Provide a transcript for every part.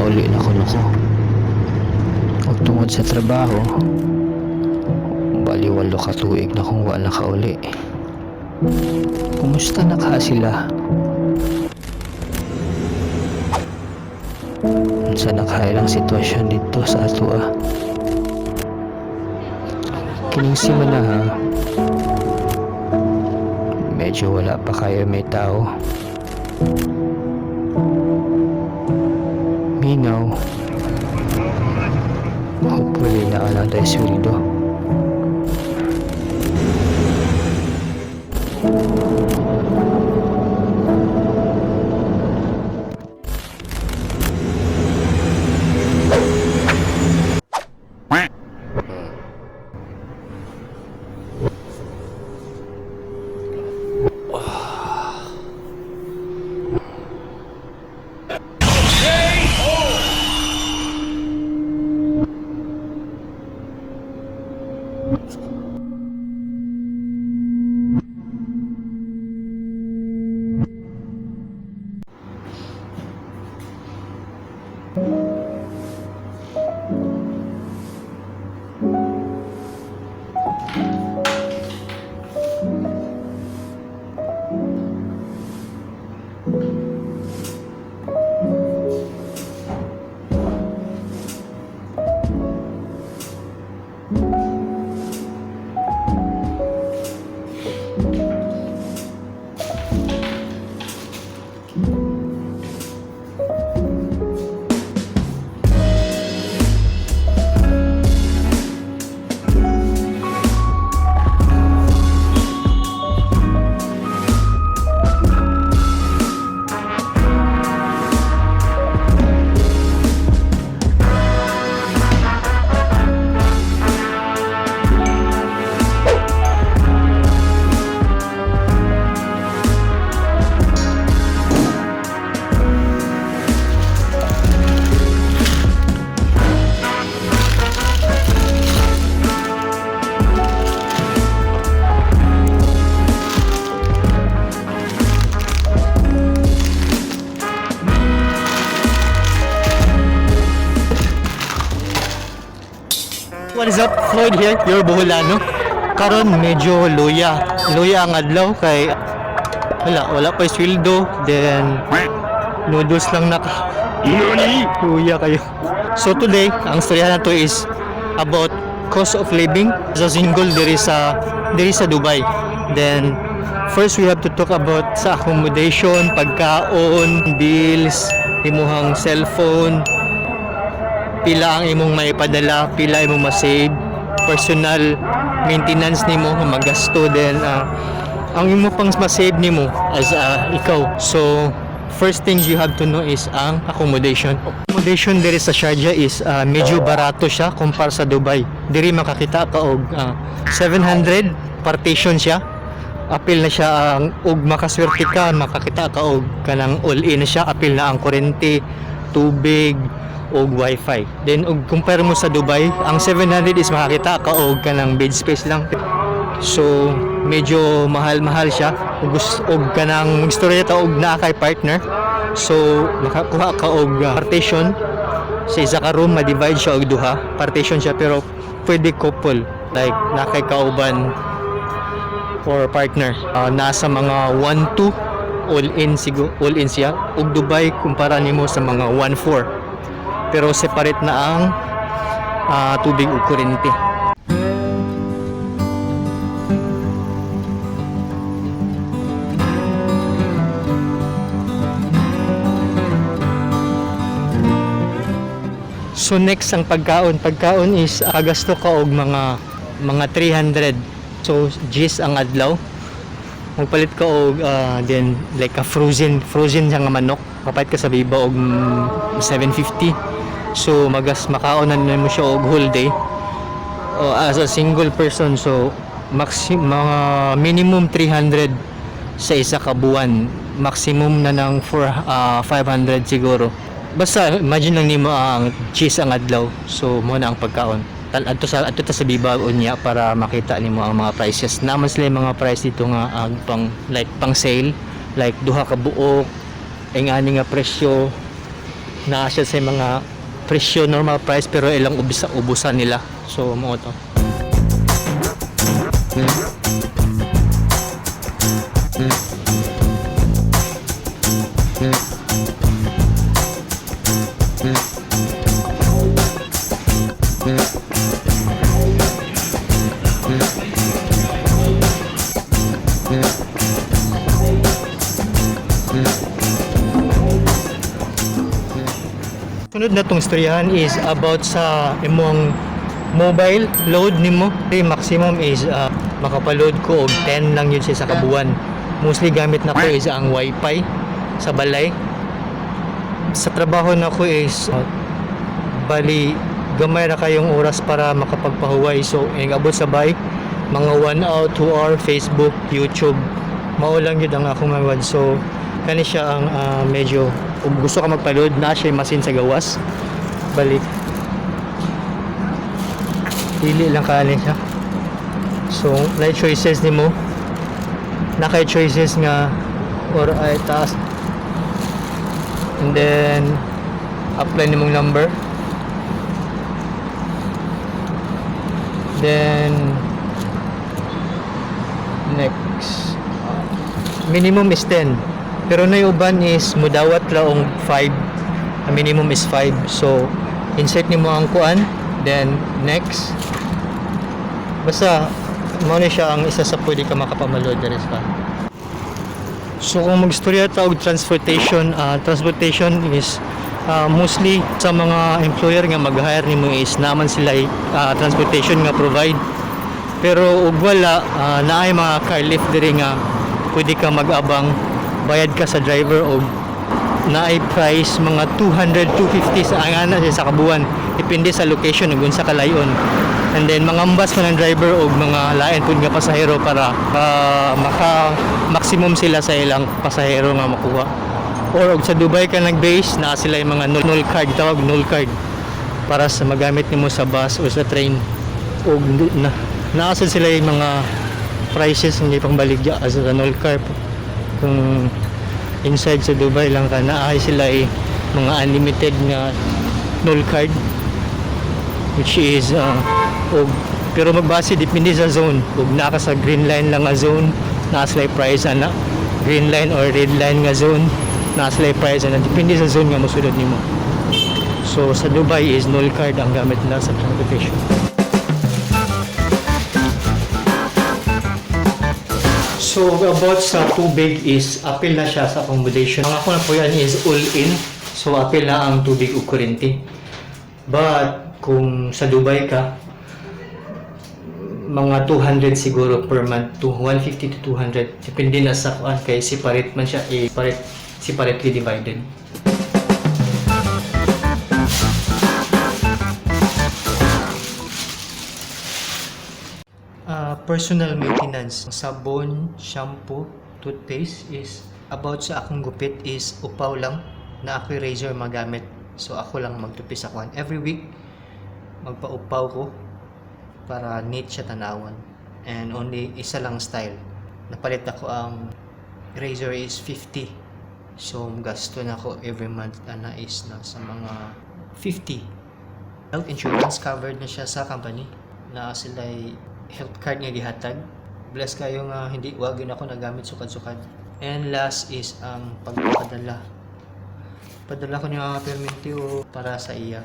nakauli na kuno ko. Ug tungod sa trabaho, bali 8 ka tuig na kung wala nakauli. Kumusta na ka sila? Sa nakailang sitwasyon dito sa ato kining simana ha, medyo wala pa kayo may tao. Minaw, hopefully na ano tayo sweldo. What is up? Floyd here, your Boholano. Karon medyo luya ang adlaw kay wala pa sweldo, then noodles lang luya kayo. So today, ang storya na to is about cost of living as a single diri sa Dubai. Then first we have to talk about sa accommodation, pagkaon, bills, imuhang cellphone, pila ang imong maipadala, pila imong ma-save, personal maintenance nimo nga magasto, then ang imo pang ma-save nimo as ikaw. So first thing you have to know is ang accommodation. Accommodation diri sa Sharjah is medyo barato siya kumpara sa Dubai. Diri makakita ka og 700 partition siya. Apil na siya ang og makaswerte ka, makakita ka og kanang all-in na siya, apil na ang kuryente, tubig, og wifi. Then og compare mo sa Dubai, ang 700 is makakita ka og kanang bed space lang. So medyo mahal siya. Og kanang istorya ta og naa kay partner. So makakuha ka og partition sa isa ka room, ma-divide siya og duha. Partition siya pero pwede couple, like na kay kauban or partner. Nasa mga 1-2 all in siya. Og Dubai kumpara nimo sa mga 1-4. Pero separate na ang tubig ug kuryente. So next ang pagkaon. Pagkaon is kagasto ka og mga 300. So G's ang adlaw. Magpalit ka og then like a frozen siya nga manok. Papalit ka sa Viva og 750. So makaonan mo siya og whole day as a single person. So mga minimum 300 sa isa ka buwan, maximum na ng 500 siguro. Basta imagine lang nimo ang cheese ang adlaw. So mo na ang pagkaon. Adto sa Viva unya para makita nimo ang mga prices. Naman sila yung mga price dito nga pang sale, like duha ka buok, ingani nga presyo na siya sa mga presyo normal price pero ilang ubusan nila. So mo to. Sunod na tong istoryahan is about sa imong mobile load nimo. Okay, maximum is makapaload ko og 10 lang yun siya sa kabuan. Mostly gamit na ko is ang wifi sa balay. Sa trabaho na ko is bali gamay ra kayong oras para makapagpahuway. So abot sa bay mga 1 hour, 2 hour Facebook, YouTube. Mao lang yun ang akong mawad. So kani siya ang medyo kung gusto ka magpa-load na siya masin sa gawas balik pili lang kani siya. So na choices nimo na kay choices nga or ay taas and then apply nimong number then next minimum is 10 pero na yung uban is mudawat laong 5 ang minimum is 5 so insert nimo ang kuan then next basta mo na siya ang isa sa pwede ka makapamaload diri sa. So kung magstorya ta og transportation is mostly sa mga employer nga mag-hire nimo is naman sila transportation nga provide pero ug wala naay mga car lift diri nga pwede ka mag-abang bayad ka sa driver o naay price mga 200 250 sa angana sa kabuan depende sa location ug unsa kalayon and then mangambas man ang driver og mga lain pud nga pasahero para maka maximum sila sa ilang pasahero nga makuha or og sa Dubai ka nag-base na sila yung mga null card tawag null card para sa magamit nimo sa bus o sa train og naasad sila yung mga prices hindi pang baligya as a null card. Kung inside sa Dubai lang ka naay sila mga unlimited nga null card which is pero magbase depende sa zone ug naa ka sa green line lang nga zone naa sila price ana green line or red line nga zone naa sila price ana depende sa zone nga mosulod nimo. So sa Dubai is null card ang gamit nila sa transportation. So about sa tubig is apil na siya sa accommodation. Ang ako na po yan is all in. So apil na ang tubig o kuryente. But kung sa Dubai ka, mga 200 siguro per month, 150 to 200. Depende na sa kuan kay separate man siya, separately divided. Personal maintenance, sabon, shampoo, toothpaste is about sa akong gupit is upaw lang na ako razor magamit. So ako lang magtupis ako every week magpa-upaw ko para neat siya tanawan and only isa lang style. Napalit ako ang razor is 50. So gasto na ako every month na is nasa mga 50. Health insurance covered na siya sa company na sila health card nga gihatag. Bless kayo nga hindi wag yun ako nagamit sukad-sukad. And last is ang pagpapadala. Padala ko niya permente o para sa iya.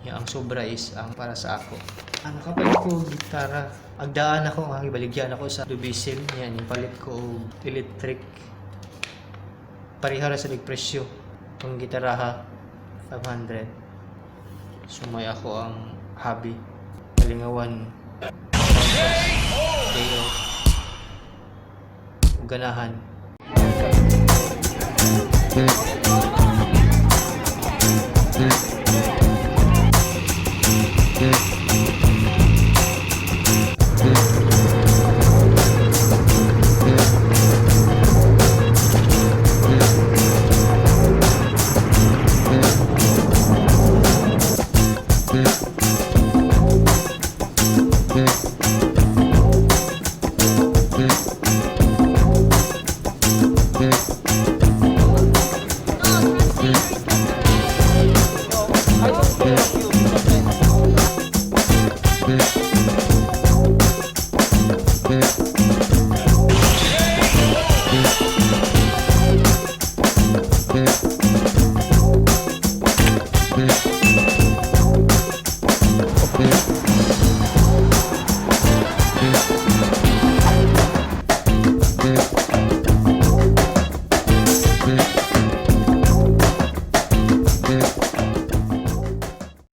Yung ang sobra is ang para sa ako. Ang nakapalit ko gitara. Agdaan ako nga ibaligyan ako sa dubisil. Yan, yung palit ko electric. Parihara sa presyo. Itong gitara ha, 500. Sumay ako ang hobby. Kalingawan. Day off. Ganahan.